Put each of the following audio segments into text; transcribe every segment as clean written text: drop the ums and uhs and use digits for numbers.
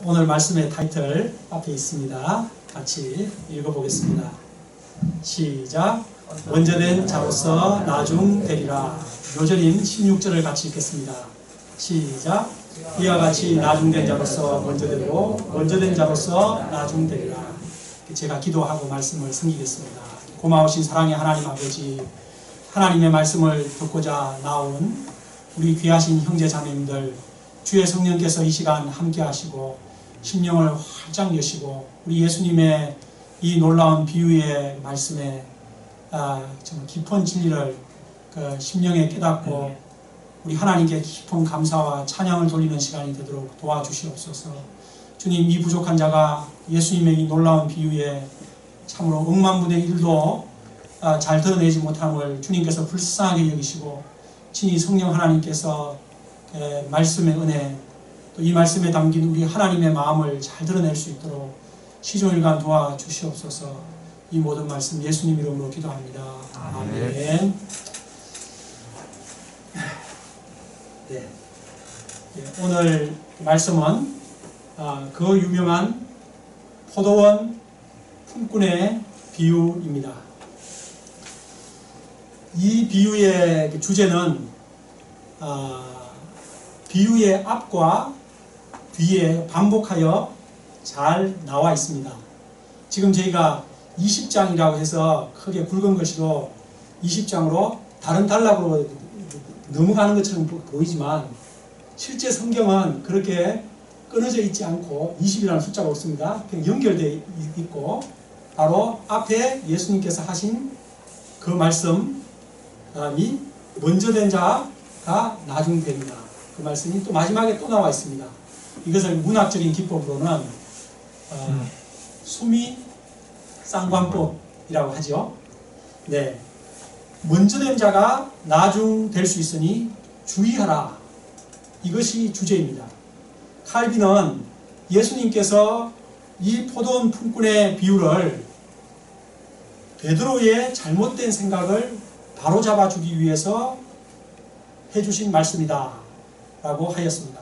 오늘 말씀의 타이틀 앞에 있습니다. 같이 읽어보겠습니다. 시작. 먼저 된 자로서 나중 되리라. 요절인 16절을 같이 읽겠습니다. 시작. 이와 같이 나중된 자로서 먼저 되고 먼저 된 자로서 나중 되리라. 제가 기도하고 말씀을 섬기겠습니다. 고마우신 사랑의 하나님 아버지, 하나님의 말씀을 듣고자 나온 우리 귀하신 형제 자매님들, 주의 성령께서 이 시간 함께 하시고 심령을 활짝 여시고 우리 예수님의 이 놀라운 비유의 말씀에 정말 깊은 진리를 심령에 깨닫고 우리 하나님께 깊은 감사와 찬양을 돌리는 시간이 되도록 도와주시옵소서. 주님, 이 부족한 자가 예수님의 이 놀라운 비유에 참으로 억만분의 1도 잘 드러내지 못함을 주님께서 불쌍하게 여기시고 친히 성령 하나님께서 말씀의 은혜, 또 이 말씀에 담긴 우리 하나님의 마음을 잘 드러낼 수 있도록 시종일관 도와주시옵소서. 이 모든 말씀 예수님 이름으로 기도합니다. 아멘. 네. 오늘 말씀은 그 유명한 포도원 품꾼의 비유입니다. 이 비유의 주제는 비유의 앞과 뒤에 반복하여 잘 나와 있습니다. 지금 저희가 20장이라고 해서 크게 굵은 글씨로 20장으로 다른 단락으로 넘어가는 것처럼 보이지만 실제 성경은 그렇게 끊어져 있지 않고 20이라는 숫자가 없습니다. 그냥 연결되어 있고 바로 앞에 예수님께서 하신 그 말씀이 먼저 된 자가 나중 됩니다. 그 말씀이 또 마지막에 또 나와 있습니다. 이것을 문학적인 기법으로는 수미 쌍관법이라고 하죠. 네, 먼저 된 자가 나중 될 수 있으니 주의하라. 이것이 주제입니다. 칼빈은 예수님께서 이 포도원 품꾼의 비유를 베드로의 잘못된 생각을 바로잡아 주기 위해서 해주신 말씀이다 라고 하였습니다.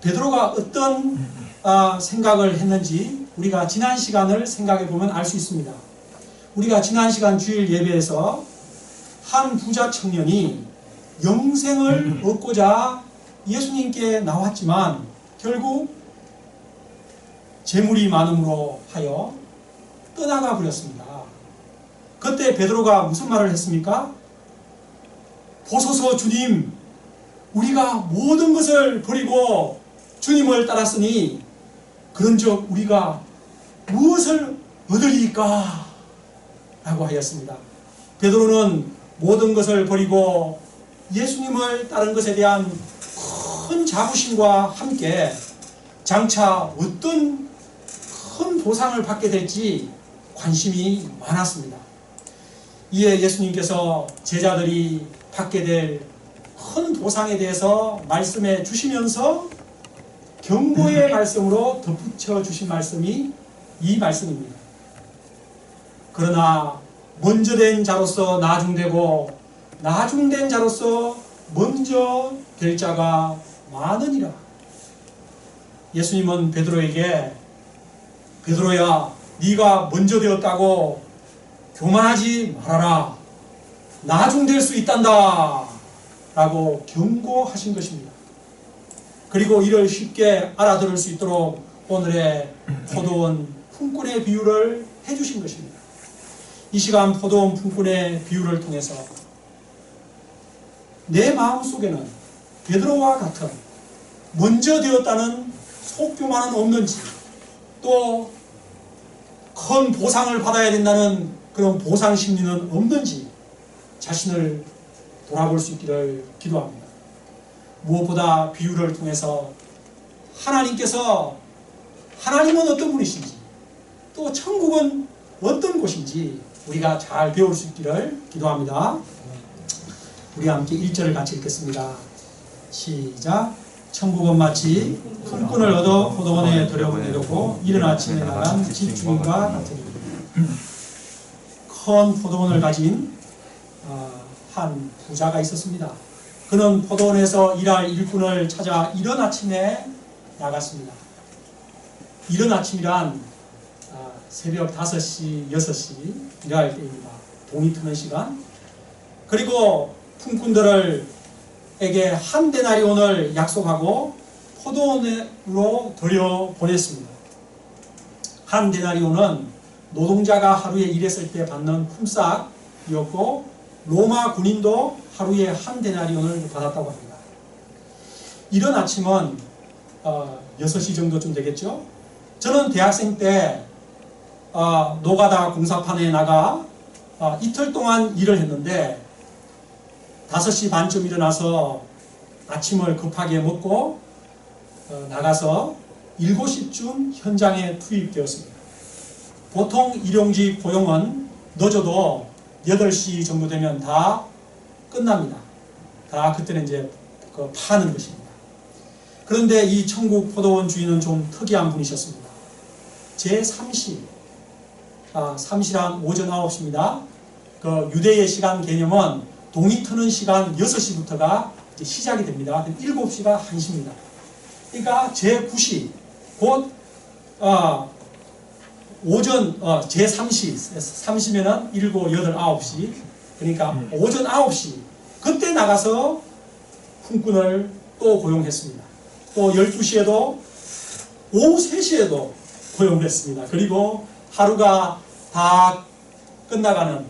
베드로가 어떤 생각을 했는지 우리가 지난 시간을 생각해 보면 알 수 있습니다. 우리가 지난 시간 주일 예배에서 한 부자 청년이 영생을 얻고자 예수님께 나왔지만 결국 재물이 많음으로 하여 떠나가 버렸습니다. 그때 베드로가 무슨 말을 했습니까? 보소서 주님, 우리가 모든 것을 버리고 주님을 따랐으니 그런즉 우리가 무엇을 얻으리까? 라고 하였습니다. 베드로는 모든 것을 버리고 예수님을 따른 것에 대한 큰 자부심과 함께 장차 어떤 큰 보상을 받게 될지 관심이 많았습니다. 이에 예수님께서 제자들이 받게 될 큰 보상에 대해서 말씀해 주시면서 경고의 말씀으로 덧붙여 주신 말씀이 이 말씀입니다. 그러나 먼저 된 자로서 나중되고 나중된 자로서 먼저 될 자가 많으니라. 예수님은 베드로에게 베드로야, 네가 먼저 되었다고 교만하지 말아라. 나중될 수 있단다 라고 경고하신 것입니다. 그리고 이를 쉽게 알아들을 수 있도록 오늘의 포도원 품꾼의 비유를 해주신 것입니다. 이 시간 포도원 품꾼의 비유를 통해서 내 마음속에는 베드로와 같은 먼저 되었다는 속교만은 없는지, 또 큰 보상을 받아야 된다는 그런 보상 심리는 없는지 자신을 돌아볼 수 있기를 기도합니다. 무엇보다 비유를 통해서 하나님은 어떤 분이신지, 또 천국은 어떤 곳인지 우리가 잘 배울 수 있기를 기도합니다. 우리 함께 1절을 같이 읽겠습니다. 시작. 천국은 마치 품꾼을 얻어 포도원에 들여보내려고 이른 아침에 나간 집주인과 같으니. 큰 포도원을 가진 한 부자가 있었습니다. 그는 포도원에서 일할 일꾼을 찾아 이른 아침에 나갔습니다. 이른 아침이란 새벽 5시, 6시 일할 때입니다. 동이 트는 시간. 그리고 품꾼들에게 한 데나리온을 약속하고 포도원으로 들여보냈습니다. 한 데나리온은 노동자가 하루에 일했을 때 받는 품삯이었고 로마 군인도 하루에 한 데나리온을 받았다고 합니다. 이른 아침은 6시 정도쯤 되겠죠. 저는 대학생 때 노가다 공사판에 나가 이틀 동안 일을 했는데 5시 반쯤 일어나서 아침을 급하게 먹고 나가서 7시쯤 현장에 투입되었습니다. 보통 일용직 고용은 늦어도 8시 정도 되면 다 끝납니다. 다 그때는 이제 파는 것입니다. 그런데 이 천국 포도원 주인은 좀 특이한 분이셨습니다. 제3시, 3시란 오전 9시입니다. 그 유대의 시간 개념은 동이 트는 시간 6시부터가 이제 시작이 됩니다. 7시가 1시입니다. 그러니까 제9시, 곧 오전 제3시, 3시면은 7, 8, 9시, 그러니까 오전 9시, 그때 나가서 품꾼을 또 고용했습니다. 또 12시에도 오후 3시에도 고용했습니다. 그리고 하루가 다 끝나가는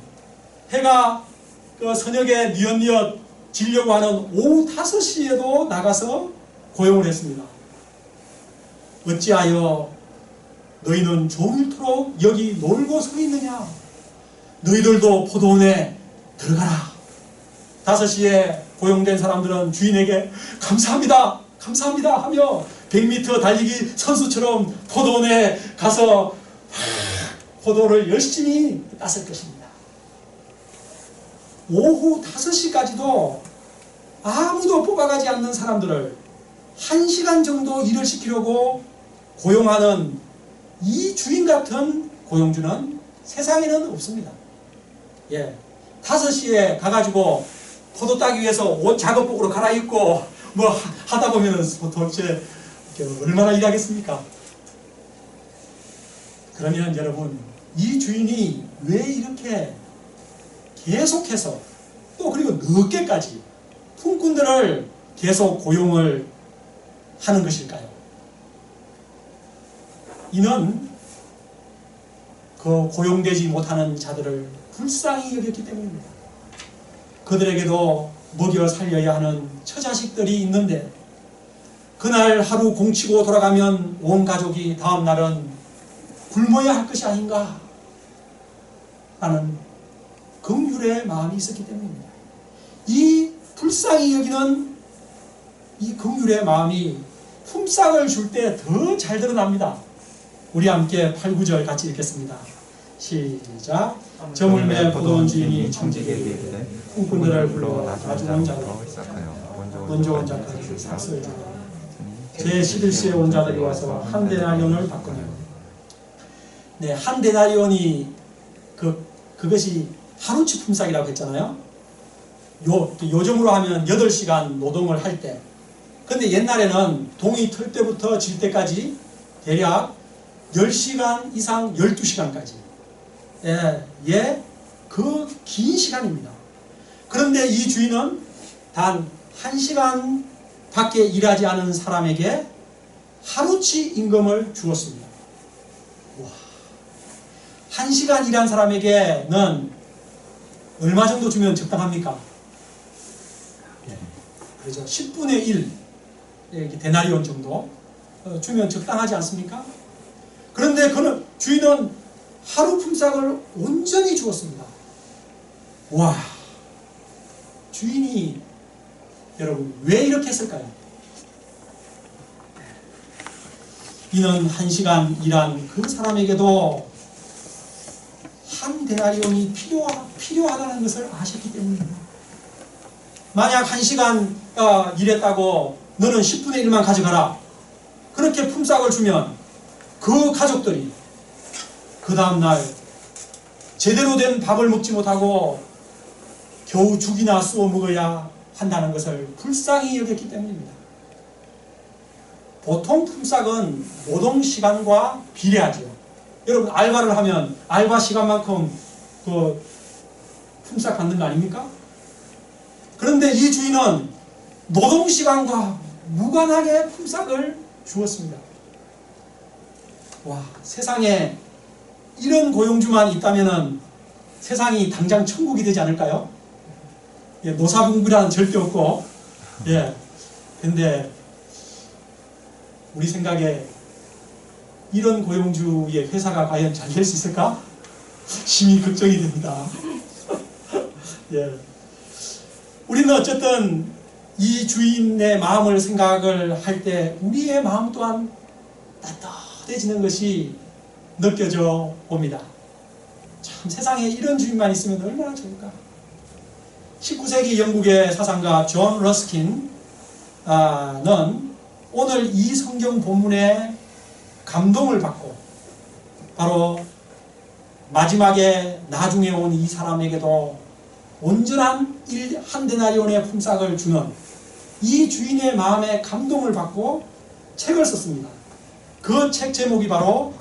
해가 저녁에 뉘엿뉘엿 지려고 하는 오후 5시에도 나가서 고용을 했습니다. 어찌하여 너희는 종일토록 여기 놀고 서 있느냐? 너희들도 포도원에 들어가라. 5시에 고용된 사람들은 주인에게 감사합니다, 감사합니다 하며 100m 달리기 선수처럼 포도원에 가서 포도를 열심히 땄을 것입니다. 오후 5시까지도 아무도 뽑아가지 않는 사람들을 1시간 정도 일을 시키려고 고용하는 이 주인 같은 고용주는 세상에는 없습니다. 5시에 가가지고 포도 따기 위해서 옷 작업복으로 갈아입고 뭐 하다 보면은 도대체 얼마나 일하겠습니까? 그러면 여러분, 이 주인이 왜 이렇게 계속해서 또 그리고 늦게까지 품꾼들을 계속 고용을 하는 것일까요? 이는 그 고용되지 못하는 자들을 불쌍히 여겼기 때문입니다. 그들에게도 먹여 살려야 하는 처자식들이 있는데 그날 하루 공치고 돌아가면 온 가족이 다음 날은 굶어야 할 것이 아닌가 하는 긍휼의 마음이 있었기 때문입니다. 이 불쌍히 여기는 이 긍휼의 마음이 품삯을 줄 때 더 잘 드러납니다. 우리 함께 8, 9절 같이 읽겠습니다. 시작. 저물매 포도원 주인이 청지기에게 품꾼들을 불러 나중원 자로 먼저 온 자까지 삭을 주고 제11시에 온 자들이 와서 한 데나리온을 받거니와. 네, 한 데나리온이 그것이 하루치 품삯이라고 했잖아요. 요즘으로 하면 8시간 노동을 할 때. 근데 옛날에는 동이 틀 때부터 질 때까지 대략 10시간 이상 12시간까지. 그 긴 시간입니다. 그런데 이 주인은 단 1시간 밖에 일하지 않은 사람에게 하루치 임금을 주었습니다. 와, 1시간 일한 사람에게는 얼마 정도 주면 적당합니까? 그렇죠. 10분의 1 이렇게 데나리온 정도 주면 적당하지 않습니까? 그런데 그는 주인은 하루 품삯을 온전히 주었습니다. 와, 주인이 여러분 왜 이렇게 했을까요? 이는 1시간 일한 그 사람에게도 한 데나리온이 필요하다는 것을 아셨기 때문입니다. 만약 1시간 일했다고 너는 10분의 1만 가져가라, 그렇게 품삯을 주면 그 가족들이 그 다음날 제대로 된 밥을 먹지 못하고 겨우 죽이나 쏘아 먹어야 한다는 것을 불쌍히 여겼기 때문입니다. 보통 품삯은 노동시간과 비례하죠. 여러분 알바를 하면 알바 시간만큼 그 품삯 받는 거 아닙니까? 그런데 이 주인은 노동시간과 무관하게 품삯을 주었습니다. 와, 세상에 이런 고용주만 있다면 세상이 당장 천국이 되지 않을까요? 예, 노사분부란 절대 없고, 예. 근데 우리 생각에 이런 고용주의 회사가 과연 잘 될 수 있을까? 심히 걱정이 됩니다. 예. 우리는 어쨌든 이 주인의 마음을 생각을 할 때 우리의 마음 또한 따뜻해지는 것이 느껴져 봅니다. 참 세상에 이런 주인만 있으면 얼마나 좋을까. 19세기 영국의 사상가 존 러스킨은 오늘 이 성경 본문에 감동을 받고 바로 마지막에 나중에 온 이 사람에게도 온전한 한 데나리온의 품삯을 주는 이 주인의 마음에 감동을 받고 책을 썼습니다. 그 책 제목이 바로,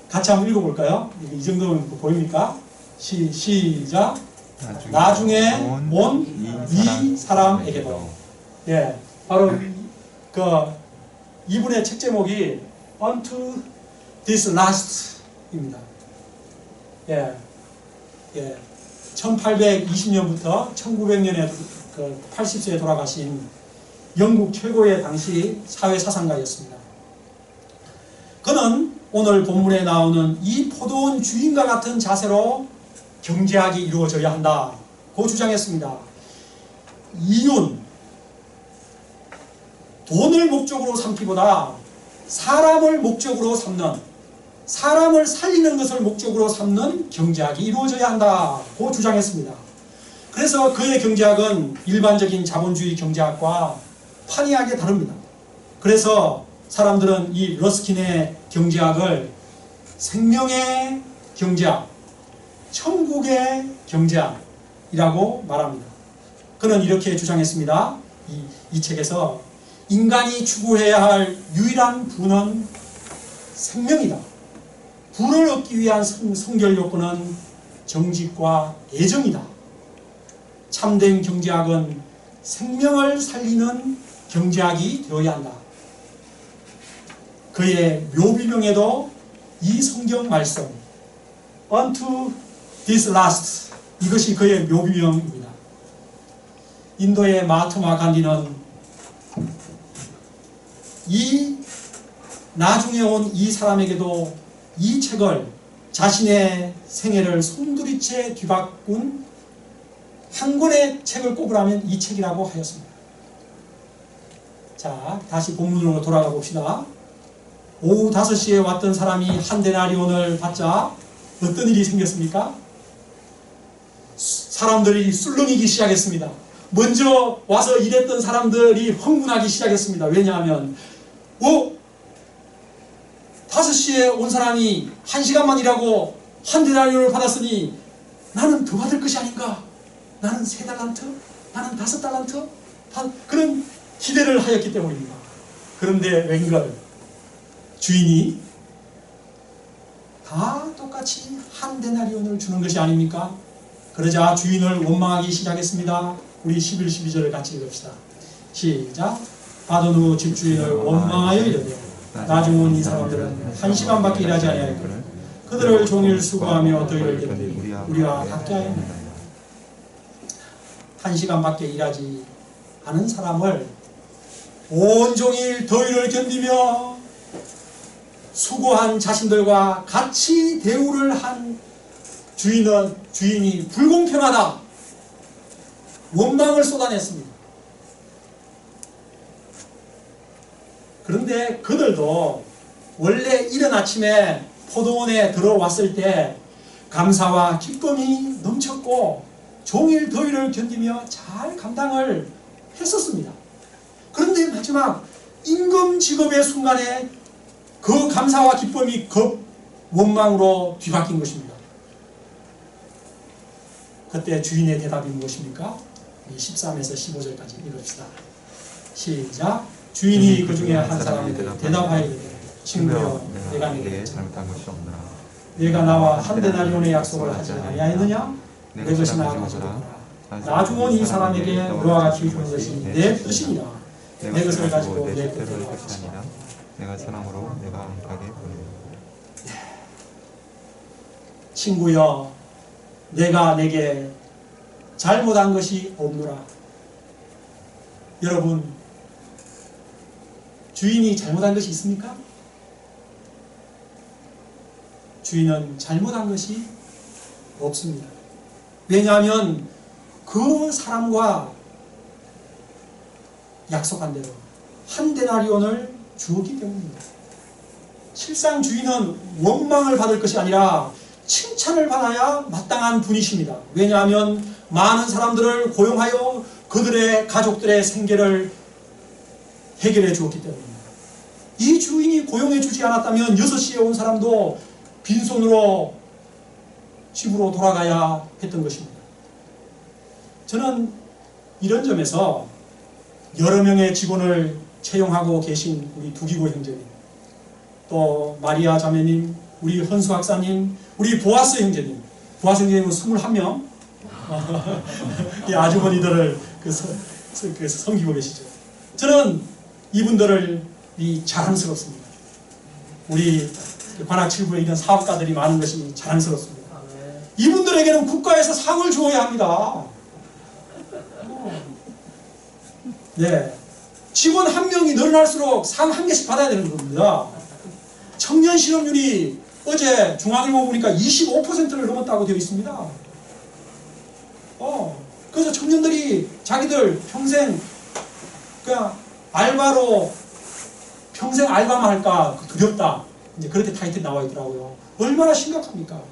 같이 한번 읽어볼까요? 이 정도면 보입니까? 시작. 나중에 온 이 사람에게도. 예, 바로 이분의 책 제목이 Unto This Last입니다. 예, 1820년부터 1900년에 80세에 돌아가신 영국 최고의 당시 사회사상가였습니다. 그는 오늘 본문에 나오는 이 포도원 주인과 같은 자세로 경제학이 이루어져야 한다고 주장했습니다. 이윤, 돈을 목적으로 삼기보다 사람을 목적으로 삼는, 사람을 살리는 것을 목적으로 삼는 경제학이 이루어져야 한다고 주장했습니다. 그래서 그의 경제학은 일반적인 자본주의 경제학과 판이하게 다릅니다. 그래서 사람들은 이 러스킨의 경제학을 생명의 경제학, 천국의 경제학이라고 말합니다. 그는 이렇게 주장했습니다. 이 책에서 인간이 추구해야 할 유일한 부는 생명이다. 부를 얻기 위한 성결 요건은 정직과 애정이다. 참된 경제학은 생명을 살리는 경제학이 되어야 한다. 그의 묘비명에도 이 성경 말씀 Unto This Last, 이것이 그의 묘비명입니다. 인도의 마하트마 간디는 이 나중에 온 이 사람에게도 이 책을 자신의 생애를 송두리째 뒤바꾼 한 권의 책을 꼽으라면 이 책이라고 하였습니다. 자, 다시 본문으로 돌아가 봅시다. 오후 5시에 왔던 사람이 한 데나리온을 받자 어떤 일이 생겼습니까? 사람들이 술렁이기 시작했습니다. 먼저 와서 일했던 사람들이 흥분하기 시작했습니다. 왜냐하면 5시에 온 사람이 1시간만 일하고 한 데나리온을 받았으니 나는 더 받을 것이 아닌가? 나는 3달란트? 나는 5달란트? 그런 기대를 하였기 때문입니다. 그런데 웬걸 주인이 다 똑같이 한 데나리온을 주는 것이 아닙니까? 그러자 주인을 원망하기 시작했습니다. 우리 11, 12절을 같이 읽읍시다. 시작. 받은 후 집주인을 원망하여 이르되 나중 온 이 사람들은 1시간밖에 일하지 아니하였거늘 그들을 종일 수고하며 더위를 견디니 우리와 같게 하였느니라. 1시간밖에 일하지 않은 사람을 온종일 더위를 견디며 수고한 자신들과 같이 대우를 한 주인이 불공평하다, 원망을 쏟아냈습니다. 그런데 그들도 원래 이른 아침에 포도원에 들어왔을 때 감사와 기쁨이 넘쳤고 종일 더위를 견디며 잘 감당을 했었습니다. 그런데 마지막 임금 직업의 순간에 그 감사와 기쁨이 급 원망으로 뒤바뀐 것입니다. 그때 주인의 대답이 무엇입니까? 13에서 15절까지 읽읍시다. 시작. 주인이 그 중에 한 사람에게 대답하여 이르되 친구여 내가 네게 잘못한 것이 없느라 내가 나와 한 데나리온의 약속을 하지 아니하였느냐? 내 것이나 가져오라. 나중은 이 사람에게 너와 같이 주는 것이 내 뜻이니라. 내 것을 가지고 내 뜻대로 할 것이 아니라 내가 사랑으로 내가 안하게 보내라. 친구여 내가 내게 잘못한 것이 없노라. 여러분 주인이 잘못한 것이 있습니까? 주인은 잘못한 것이 없습니다. 왜냐하면 그 사람과 약속한 대로 한 데나리온을 주었기 때문입니다. 실상 주인은 원망을 받을 것이 아니라 칭찬을 받아야 마땅한 분이십니다. 왜냐하면 많은 사람들을 고용하여 그들의 가족들의 생계를 해결해 주었기 때문입니다. 이 주인이 고용해 주지 않았다면 6시에 온 사람도 빈손으로 집으로 돌아가야 했던 것입니다. 저는 이런 점에서 여러 명의 직원을 채용하고 계신 우리 두기고 형제님, 또 마리아 자매님, 우리 헌수 학사님, 우리 보아스 형제님, 보아스 형제님은 21명 이 아주머니들을 섬기고 계시죠. 저는 이분들을 자랑스럽습니다. 우리 관악 7부에 이런 사업가들이 많은 것이 자랑스럽습니다. 이분들에게는 국가에서 상을 주어야 합니다. 네, 직원 한 명이 늘어날수록 상 한 개씩 받아야 되는 겁니다. 청년 실업률이 어제 중앙일보 보니까 25%를 넘었다고 되어 있습니다. 그래서 청년들이 자기들 평생 그냥 알바로 평생 알바만 할까 두렵다. 이제 그렇게 타이틀 나와 있더라고요. 얼마나 심각합니까?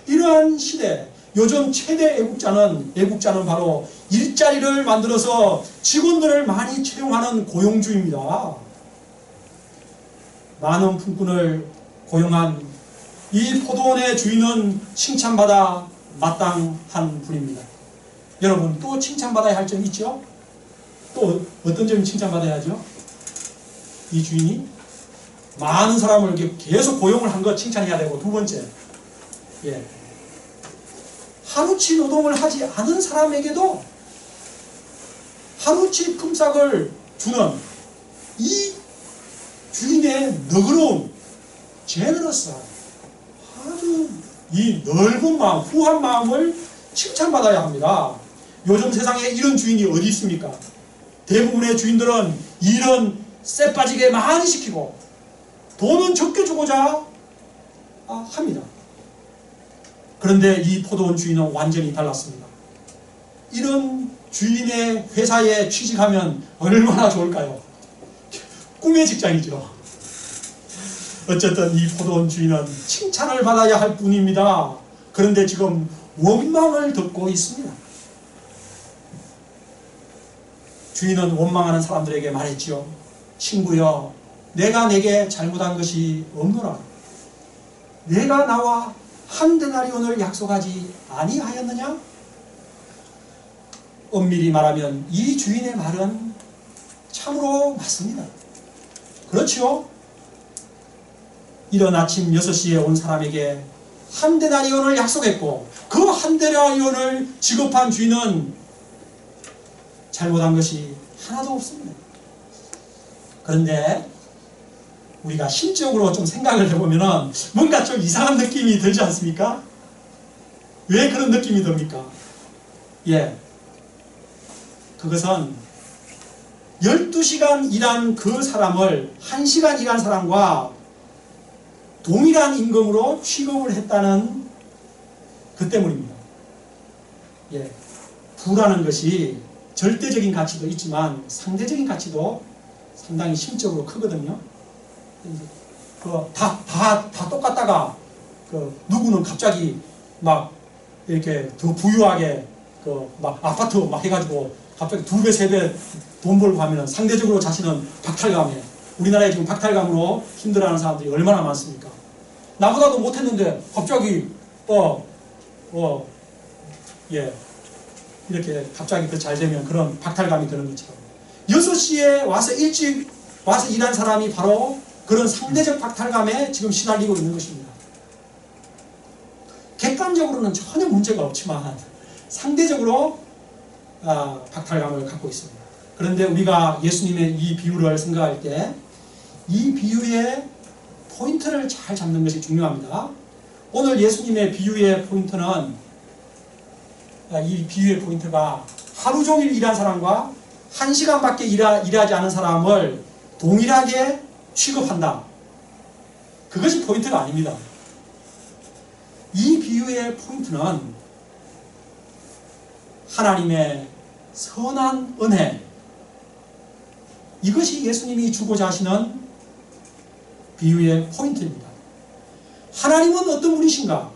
이러한 시대, 요즘 최대 애국자는 바로 일자리를 만들어서 직원들을 많이 채용하는 고용주입니다. 많은 품꾼을 고용한 이 포도원의 주인은 칭찬받아 마땅한 분입니다. 여러분 또 칭찬받아야 할 점이 있죠? 또 어떤 점이 칭찬받아야죠? 이 주인이 많은 사람을 계속 고용을 한 것 칭찬해야 되고, 두 번째, 하루치 노동을 하지 않은 사람에게도 하루치 품삯을 주는 이 주인의 너그러운 제너러스한 아주 이 넓은 마음, 후한 마음을 칭찬받아야 합니다. 요즘 세상에 이런 주인이 어디 있습니까? 대부분의 주인들은 일은 쎄 빠지게 많이 시키고 돈은 적게 주고자 합니다. 그런데 이 포도원 주인은 완전히 달랐습니다. 이런 주인의 회사에 취직하면 얼마나 좋을까요? 꿈의 직장이죠. 어쨌든 이 포도원 주인은 칭찬을 받아야 할 뿐입니다. 그런데 지금 원망을 듣고 있습니다. 주인은 원망하는 사람들에게 말했지요. 친구여, 내가 내게 잘못한 것이 없노라. 내가 나와 한 데나리온을 약속하지 아니하였느냐? 엄밀히 말하면 이 주인의 말은 참으로 맞습니다. 그렇지요? 이른 아침 6시에 온 사람에게 한 데나리온을 약속했고 그 한 데나리온을 지급한 주인은 잘못한 것이 하나도 없습니다. 그런데 우리가 심적으로 좀 생각을 해보면 뭔가 좀 이상한 느낌이 들지 않습니까? 왜 그런 느낌이 듭니까? 그것은 12시간 일한 그 사람을 1시간 일한 사람과 동일한 임금으로 취급을 했다는 그 때문입니다. 부라는 것이 절대적인 가치도 있지만 상대적인 가치도 상당히 심적으로 크거든요. 다 똑같다가 누구는 갑자기 막 이렇게 더 부유하게 막 아파트 막 해가지고 갑자기 2배, 3배 돈 벌고 하면 상대적으로 자신은 박탈감에, 우리나라에 지금 박탈감으로 힘들어하는 사람들이 얼마나 많습니까? 나보다도 못했는데 갑자기 이렇게 갑자기 더 잘 되면 그런 박탈감이 드는 것처럼 6시에 와서 일찍 와서 일한 사람이 바로 그런 상대적 박탈감에 지금 시달리고 있는 것입니다. 객관적으로는 전혀 문제가 없지만 상대적으로 박탈감을 갖고 있습니다. 그런데 우리가 예수님의 이 비유를 생각할 때 이 비유의 포인트를 잘 잡는 것이 중요합니다. 오늘 예수님의 비유의 포인트는 이 비유의 포인트가 하루 종일 일한 사람과 1시간밖에 일하지 않은 사람을 동일하게 취급한다. 그것이 포인트가 아닙니다. 이 비유의 포인트는 하나님의 선한 은혜, 이것이 예수님이 주고자 하시는 비유의 포인트입니다. 하나님은 어떤 분이신가?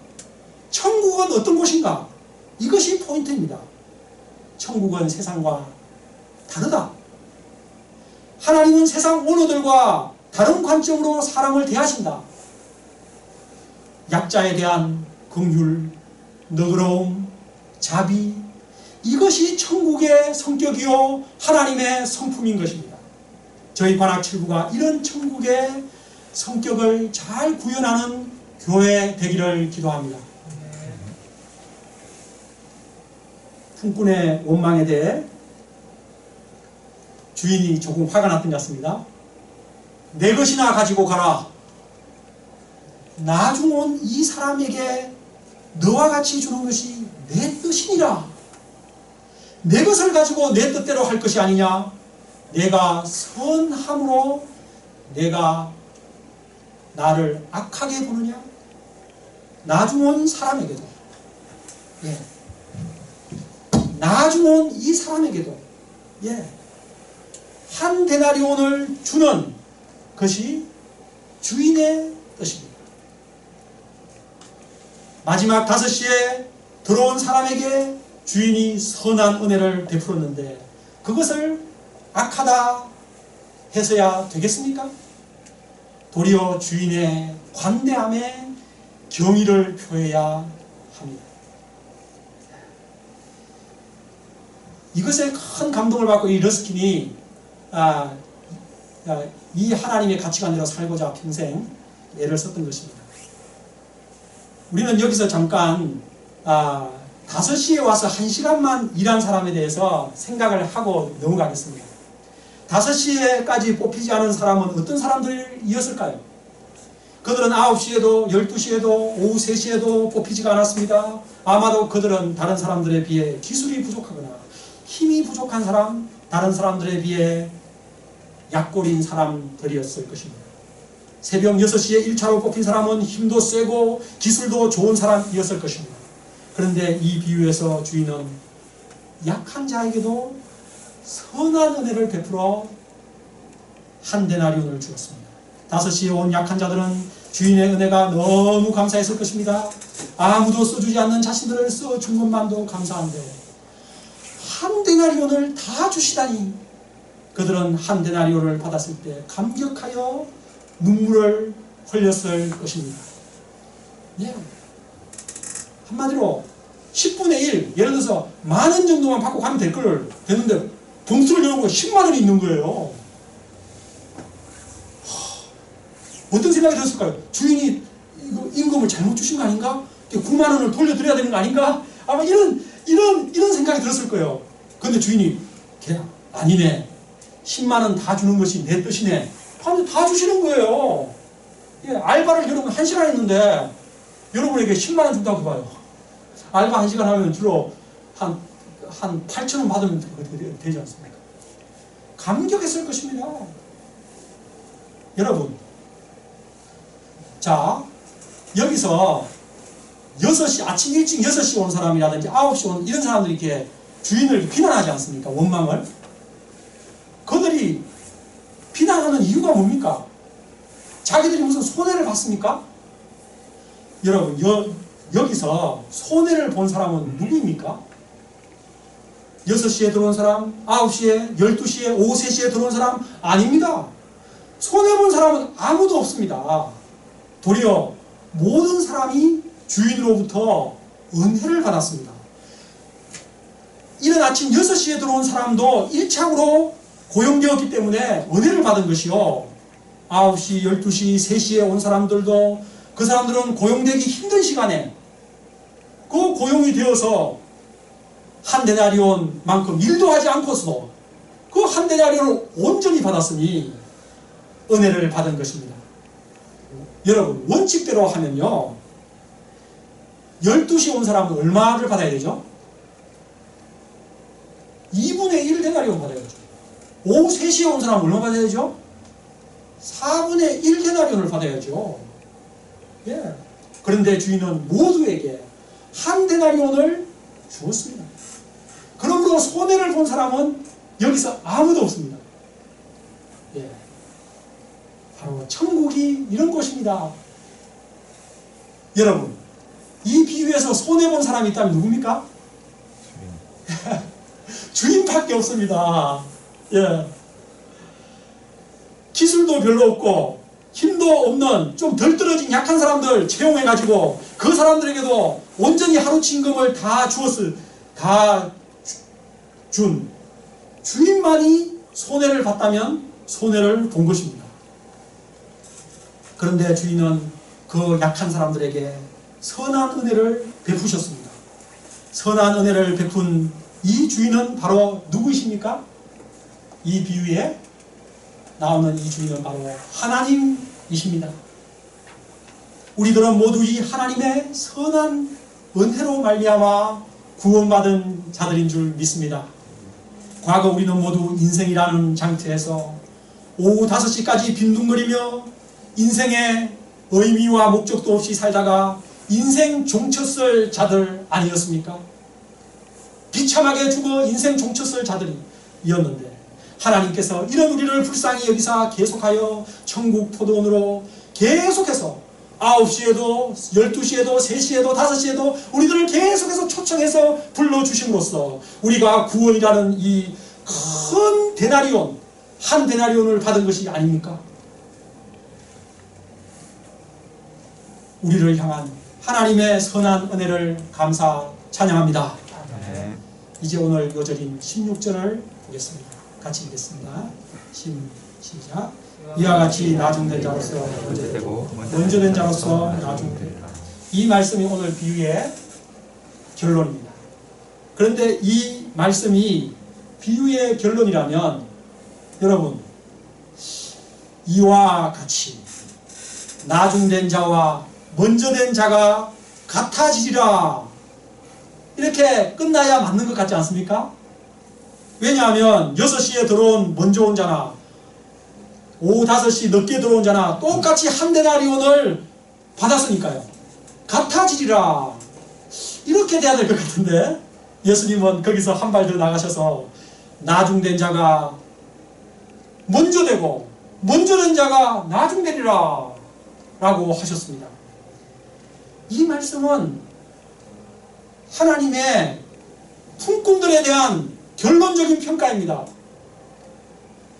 천국은 어떤 곳인가? 이것이 포인트입니다. 천국은 세상과 다르다. 하나님은 세상 언어들과 다른 관점으로 사람을 대하신다. 약자에 대한 긍휼, 너그러움, 자비, 이것이 천국의 성격이요 하나님의 성품인 것입니다. 저희 관악칠구가 이런 천국의 성격을 잘 구현하는 교회 되기를 기도합니다. 품꾼의 원망에 대해 주인이 조금 화가 났던 것 같습니다. 내 것이나 가지고 가라. 나중 온 이 사람에게 너와 같이 주는 것이 내 뜻이니라. 내 것을 가지고 내 뜻대로 할 것이 아니냐. 내가 선함으로 내가 나를 악하게 보느냐. 나중 온 사람에게도, 나중 온 이 사람에게도 한 데나리온을 주는 것이 주인의 뜻입니다. 마지막 5시에 들어온 사람에게 주인이 선한 은혜를 베풀었는데 그것을 악하다 해서야 되겠습니까? 도리어 주인의 관대함에 경의를 표해야 합니다. 이것에 큰 감동을 받고 이 러스킨이 이 하나님의 가치관대로 살고자 평생 애를 썼던 것입니다. 우리는 여기서 잠깐 5시에 와서 1시간만 일한 사람에 대해서 생각을 하고 넘어가겠습니다. 5시에까지 뽑히지 않은 사람은 어떤 사람들이었을까요? 그들은 9시에도 12시에도 오후 3시에도 뽑히지가 않았습니다. 아마도 그들은 다른 사람들에 비해 기술이 부족하거나 힘이 부족한 사람, 다른 사람들에 비해 약골인 사람들이었을 것입니다. 새벽 6시에 1차로 뽑힌 사람은 힘도 세고 기술도 좋은 사람이었을 것입니다. 그런데 이 비유에서 주인은 약한 자에게도 선한 은혜를 베풀어 한 데나리온을 주었습니다. 5시에 온 약한 자들은 주인의 은혜가 너무 감사했을 것입니다. 아무도 써주지 않는 자신들을 써준 것만도 감사한데 한 데나리온을 다 주시다니 그들은 한 데나리온을 받았을 때 감격하여 눈물을 흘렸을 것입니다. 한마디로 10분의 1, 예를 들어서 10,000원 정도만 받고 가면 되는데 봉투를 열어보고 100,000원이 있는 거예요. 어떤 생각이 들었을까요? 주인이 임금을 잘못 주신 거 아닌가? 90,000원을 돌려드려야 되는 거 아닌가? 아마 이런 생각이 들었을 거예요. 그런데 주인이 아니네. 100,000원 다 주는 것이 내 뜻이네. 하면서 다 주시는 거예요. 알바를 여러분 1시간 했는데 여러분에게 100,000원 준다고 봐요. 알바 1시간 하면 주로 한 8,000원 받으면 되지 않습니까? 감격했을 것입니다. 여러분, 자, 여기서 6시, 아침 일찍 6시 온 사람이라든지 9시 온 이런 사람들이 이렇게 주인을 비난하지 않습니까? 원망을. 그들이 비난하는 이유가 뭡니까? 자기들이 무슨 손해를 봤습니까? 여러분, 여기서 손해를 본 사람은 누구입니까? 6시에 들어온 사람, 9시에, 12시에, 오후 3시에 들어온 사람 아닙니다. 손해본 사람은 아무도 없습니다. 도리어 모든 사람이 주인으로부터 은혜를 받았습니다. 이른 아침 6시에 들어온 사람도 1착으로 고용되었기 때문에 은혜를 받은 것이요. 9시, 12시, 3시에 온 사람들도 그 사람들은 고용되기 힘든 시간에 그 고용이 되어서 한 데나리온만큼 일도 하지 않고서도 그 한 데나리온을 온전히 받았으니 은혜를 받은 것입니다. 여러분, 원칙대로 하면요, 12시에 온 사람은 얼마를 받아야 되죠? 2분의 1 데나리온 받아야죠. 오후 3시에 온 사람은 얼마 받아야 되죠? 4분의 1 데나리온을 받아야죠. 예. 그런데 주인은 모두에게 한 데나리온을 주었습니다. 그러므로 손해를 본 사람은 여기서 아무도 없습니다. 예. 바로 천국이 이런 곳입니다. 여러분, 이 비유에서 손해본 사람이 있다면 누굽니까? 주인밖에 없습니다. 예. 기술도 별로 없고 힘도 없는 좀 덜 떨어진 약한 사람들 채용해가지고 그 사람들에게도 온전히 하루치 임금을 다 준 주인만이 손해를 봤다면 손해를 본 것입니다. 그런데 주인은 그 약한 사람들에게 선한 은혜를 베푸셨습니다. 선한 은혜를 베푼 이 주인은 바로 누구이십니까? 이 비유에 나오는 이 주인은 바로 하나님이십니다. 우리들은 모두 이 하나님의 선한 은혜로 말미암아 구원받은 자들인 줄 믿습니다. 과거 우리는 모두 인생이라는 장터에서 오후 5시까지 빈둥거리며 인생의 의미와 목적도 없이 살다가 인생 종쳤을 자들 아니었습니까? 비참하게 죽어 인생 종쳤을 자들이었는데 하나님께서 이런 우리를 불쌍히 여기사 계속하여 천국 포도원으로 계속해서 9시에도 12시에도 3시에도 5시에도 우리들을 계속해서 초청해서 불러주심으로써 우리가 구원이라는 이 큰 데나리온, 한 데나리온을 받은 것이 아닙니까? 우리를 향한 하나님의 선한 은혜를 감사 찬양합니다. 네. 이제 오늘 요절인 16절을 보겠습니다. 같이 읽겠습니다. 시작. 이와 같이 나중된 자로서 먼저 된 자로서 나중되리라. 이 말씀이 오늘 비유의 결론입니다. 그런데 이 말씀이 비유의 결론이라면 여러분, 이와 같이 나중된 자와 먼저 된 자가 같아지리라, 이렇게 끝나야 맞는 것 같지 않습니까? 왜냐하면 6시에 들어온 먼저 온 자나 오후 5시 늦게 들어온 자나 똑같이 한 데나리온을 받았으니까요. 같아지리라, 이렇게 돼야 될 것 같은데 예수님은 거기서 한 발 더 나가셔서 나중된 자가 먼저 되고 먼저 된 자가 나중되리라 라고 하셨습니다. 이 말씀은 하나님의 품꾼들에 대한 결론적인 평가입니다.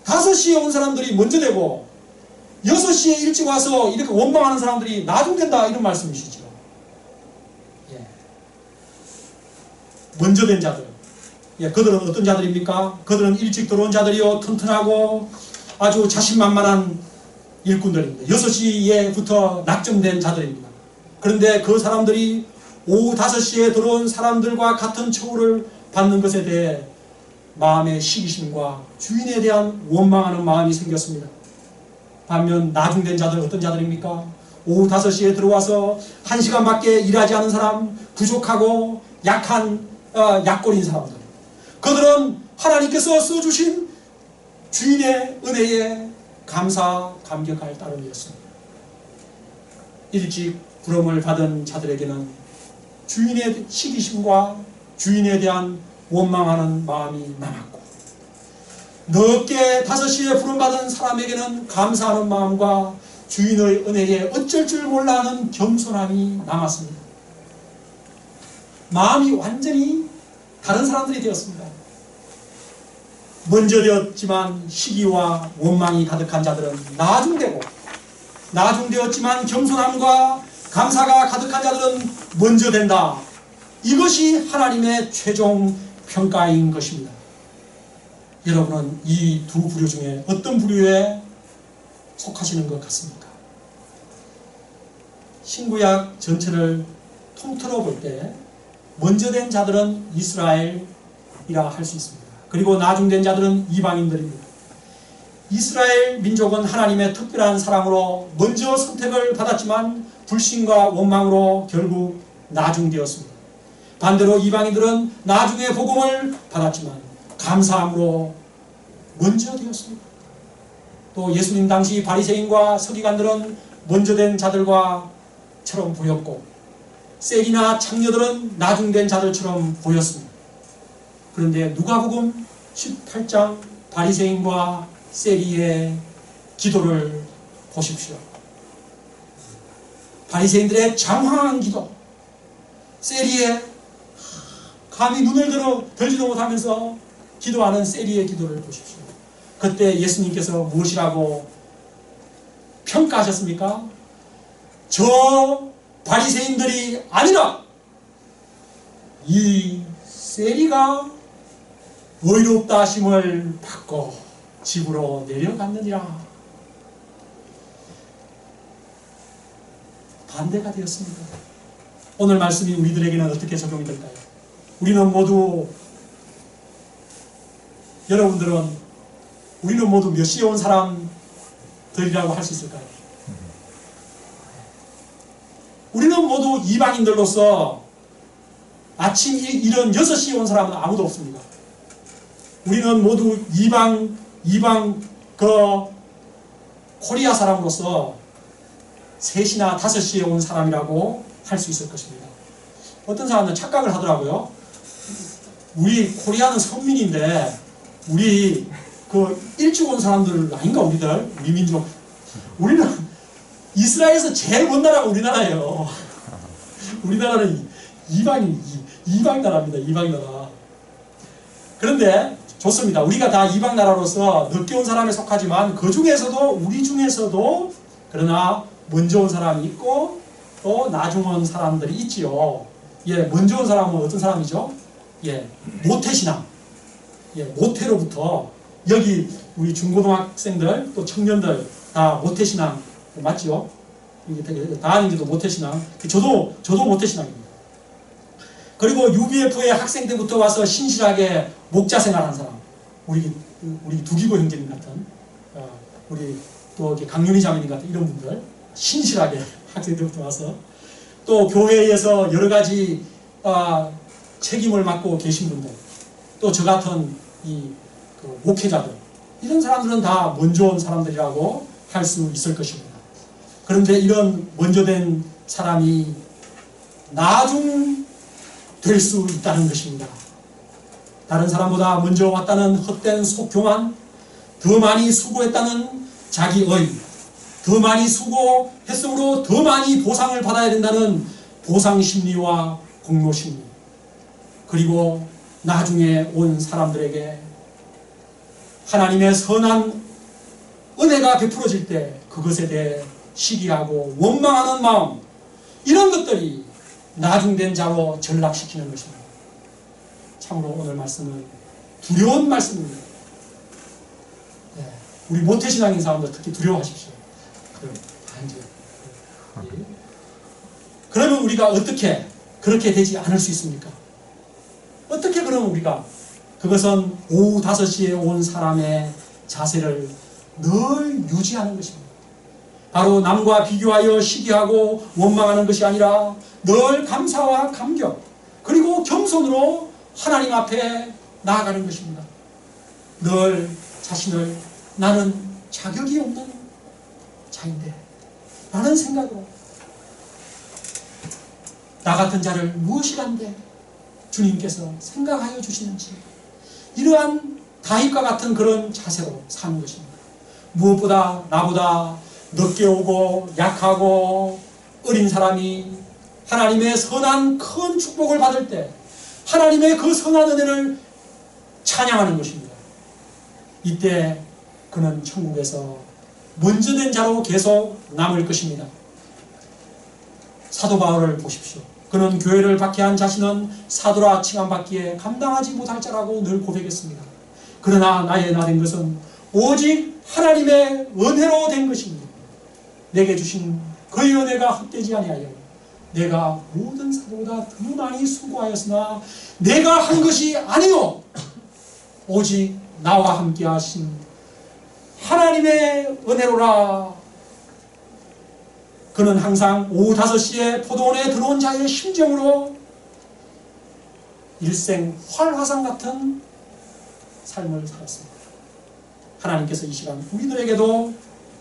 5시에 온 사람들이 먼저 되고 6시에 일찍 와서 이렇게 원망하는 사람들이 나중된다, 이런 말씀이시죠. 예. 먼저 된 자들, 예, 그들은 어떤 자들입니까? 그들은 일찍 들어온 자들이요, 튼튼하고 아주 자신만만한 일꾼들입니다. 6시에부터 낙점된 자들입니다. 그런데 그 사람들이 오후 5시에 들어온 사람들과 같은 처우를 받는 것에 대해 마음의 시기심과 주인에 대한 원망하는 마음이 생겼습니다. 반면 나중된 자들, 어떤 자들입니까? 오후 5시에 들어와서 1시간밖에 일하지 않은 사람, 부족하고 약한 약골인 사람들, 그들은 하나님께서 써주신 주인의 은혜에 감사 감격할 따름이었습니다. 일찍 부름을 받은 자들에게는 주인의 시기심과 주인에 대한 원망하는 마음이 남았고, 늦게 5시에 부름받은 사람에게는 감사하는 마음과 주인의 은혜에 어쩔 줄 몰라 하는 겸손함이 남았습니다. 마음이 완전히 다른 사람들이 되었습니다. 먼저 되었지만 시기와 원망이 가득한 자들은 나중되고, 나중되었지만 겸손함과 감사가 가득한 자들은 먼저 된다. 이것이 하나님의 최종 평가인 것입니다. 여러분은 이 두 부류 중에 어떤 부류에 속하시는 것 같습니까? 신구약 전체를 통틀어 볼 때 먼저 된 자들은 이스라엘이라 할 수 있습니다. 그리고 나중된 자들은 이방인들입니다. 이스라엘 민족은 하나님의 특별한 사랑으로 먼저 선택을 받았지만 불신과 원망으로 결국 나중되었습니다. 반대로 이방인들은 나중에 복음을 받았지만 감사함으로 먼저 되었습니다. 또 예수님 당시 바리새인과 서기관들은 먼저 된 자들과처럼 보였고 세리나 창녀들은 나중된 자들처럼 보였습니다. 그런데 누가복음 18장 바리새인과 세리의 기도를 보십시오. 바리새인들의 장황한 기도, 세리의 감히 눈을 들지도 못하면서 기도하는 세리의 기도를 보십시오. 그때 예수님께서 무엇이라고 평가하셨습니까? 저 바리새인들이 아니라 이 세리가 의롭다 하심을 받고 집으로 내려갔느니라. 반대가 되었습니다. 오늘 말씀이 우리들에게는 어떻게 적용이 될까요? 우리는 모두 몇 시에 온 사람들이라고 할 수 있을까요? 우리는 모두 이방인들로서 아침 이른 6시에 온 사람은 아무도 없습니다. 우리는 모두 이방 코리아 사람으로서 3시나 5시에 온 사람이라고 할 수 있을 것입니다. 어떤 사람은 착각을 하더라고요. 우리 코리아는 선민인데 우리 일찍 온 사람들 아닌가 우리 민족. 우리는 이스라엘에서 제일 먼 나라가 우리나라예요. 우리나라는 이방 나라입니다. 이방 나라. 그런데 좋습니다. 우리가 다 이방 나라로서 늦게 온 사람에 속하지만 우리 중에서도 그러나 먼저 온 사람이 있고 또 나중 온 사람들이 있지요. 예, 먼저 온 사람은 어떤 사람이죠? 예, 모태신앙. 예, 모태로부터 여기 우리 중고등학생들 또 청년들 다 모태신앙 맞죠? 이게 되게 다 아닌데도 모태신앙. 저도 모태신앙입니다. 그리고 UBF에 학생 때부터 와서 신실하게 목자 생활한 사람. 우리 두기고 형제님 같은 우리 또 강윤희 자매님 같은 이런 분들 신실하게 학생 때부터 와서 또 교회에서 여러 가지 책임을 맡고 계신 분들 또 저 같은 목회자들 이런 사람들은 다 먼저 온 사람들이라고 할 수 있을 것입니다. 그런데 이런 먼저 된 사람이 나중 될 수 있다는 것입니다. 다른 사람보다 먼저 왔다는 헛된 속교만, 더 많이 수고했다는 자기의, 더 많이 수고했으므로 더 많이 보상을 받아야 된다는 보상심리와 공로심리, 그리고 나중에 온 사람들에게 하나님의 선한 은혜가 베풀어질 때 그것에 대해 시기하고 원망하는 마음, 이런 것들이 나중된 자로 전락시키는 것입니다. 참으로 오늘 말씀은 두려운 말씀입니다. 네, 우리 모태신앙인 사람들 특히 두려워하십시오. 그러면 우리가 어떻게 그렇게 되지 않을 수 있습니까? 어떻게 그러면 우리가 그것은 오후 5시에 온 사람의 자세를 늘 유지하는 것입니다. 바로 남과 비교하여 시기하고 원망하는 것이 아니라 늘 감사와 감격 그리고 겸손으로 하나님 앞에 나아가는 것입니다. 늘 자신을 나는 자격이 없는 자인데 라는 생각으로 나 같은 자를 무엇이란데 주님께서 생각하여 주시는지 이러한 다윗과 같은 그런 자세로 사는 것입니다. 무엇보다 나보다 늦게 오고 약하고 어린 사람이 하나님의 선한 큰 축복을 받을 때 하나님의 그 선한 은혜를 찬양하는 것입니다. 이때 그는 천국에서 먼저 된 자로 계속 남을 것입니다. 사도 바울을 보십시오. 그는 교회를 박해한 자신은 사도라 칭함받기에 감당하지 못할 자라고 늘 고백했습니다. 그러나 나의 나 된 것은 오직 하나님의 은혜로 된 것입니다. 내게 주신 그의 은혜가 헛되지 아니하여 내가 모든 사도보다 더 많이 수고하였으나 내가 한 것이 아니요 오직 나와 함께 하신 하나님의 은혜로라. 그는 항상 오후 5시에 포도원에 들어온 자의 심정으로 일생 활화산 같은 삶을 살았습니다. 하나님께서 이 시간 우리들에게도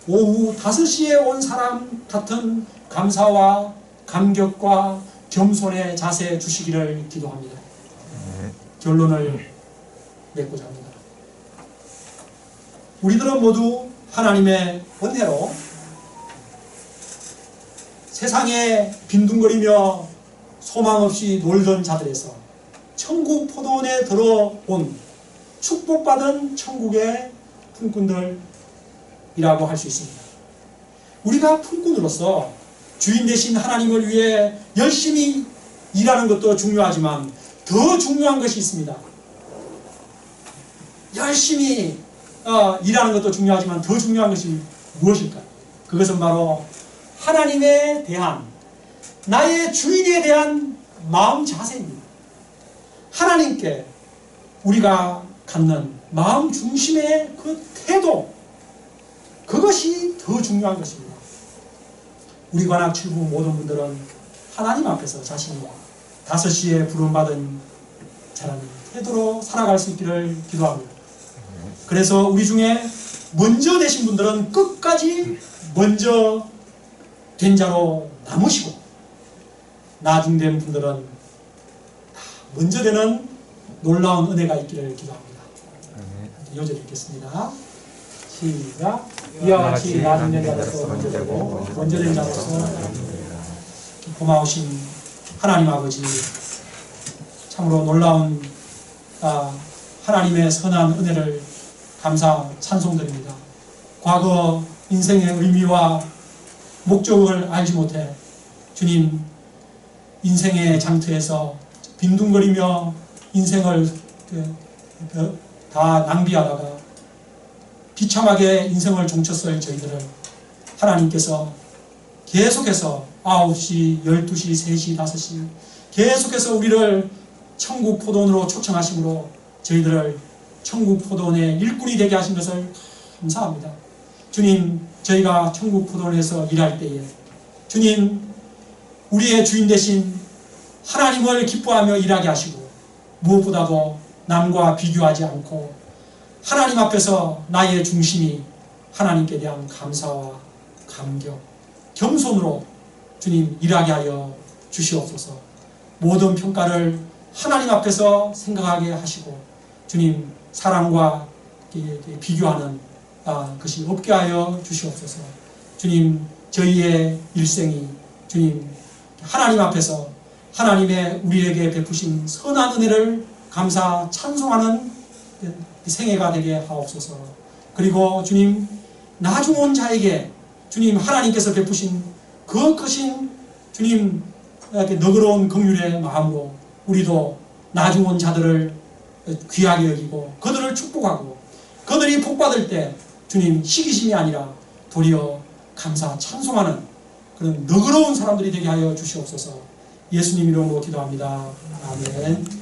오후 5시에 온 사람 같은 감사와 감격과 겸손의 자세 주시기를 기도합니다. 결론을 맺고자 합니다. 우리들은 모두 하나님의 은혜로 세상에 빈둥거리며 소망 없이 놀던 자들에서 천국 포도원에 들어온 축복받은 천국의 품꾼들이라고 할 수 있습니다. 우리가 품꾼으로서 주인 되신 하나님을 위해 열심히 일하는 것도 중요하지만 더 중요한 것이 있습니다. 열심히 일하는 것도 중요하지만 더 중요한 것이 무엇일까요? 그것은 바로 하나님에 대한, 나의 주인에 대한 마음 자세입니다. 하나님께 우리가 갖는 마음 중심의 그 태도, 그것이 더 중요한 것입니다. 우리 관악 7부 모든 분들은 하나님 앞에서 자신이 5시에 부름받은 자라는 태도로 살아갈 수 있기를 기도합니다. 그래서 우리 중에 먼저 되신 분들은 끝까지 먼저 된 자로 남으시고, 나중된 분들은 먼저 되는 놀라운 은혜가 있기를 기도합니다. 요절 읽겠습니다. 시작. 이와 같이 나중된 자로서 먼저 되고 먼저 된 자로서 고마우신 하나님 아버지, 참으로 놀라운 하나님의 선한 은혜를 감사 찬송드립니다. 과거 인생의 의미와 목적을 알지 못해 주님 인생의 장터에서 빈둥거리며 인생을 다 낭비하다가 비참하게 인생을 종쳤을 저희들을 하나님께서 계속해서 9시, 12시, 3시, 5시 계속해서 우리를 천국 포도원으로 초청하심으로 저희들을 천국 포도원의 일꾼이 되게 하신 것을 감사합니다. 주님, 저희가 천국 포도원에서 일할 때에 주님, 우리의 주인 되신 하나님을 기뻐하며 일하게 하시고, 무엇보다도 남과 비교하지 않고 하나님 앞에서 나의 중심이 하나님께 대한 감사와 감격, 겸손으로 주님 일하게 하여 주시옵소서. 모든 평가를 하나님 앞에서 생각하게 하시고 주님 사랑과 비교하는 것이 없게 하여 주시옵소서. 주님, 저희의 일생이 주님 하나님 앞에서 하나님의 우리에게 베푸신 선한 은혜를 감사 찬송하는 생애가 되게 하옵소서. 그리고 주님, 나중 온 자에게 주님 하나님께서 베푸신 그 크신 주님 너그러운 긍휼의 마음으로 우리도 나중 온 자들을 귀하게 여기고 그들을 축복하고 그들이 복받을 때 주님 시기심이 아니라 도리어 감사 찬송하는 그런 너그러운 사람들이 되게 하여 주시옵소서. 예수님 이름으로 기도합니다. 아멘.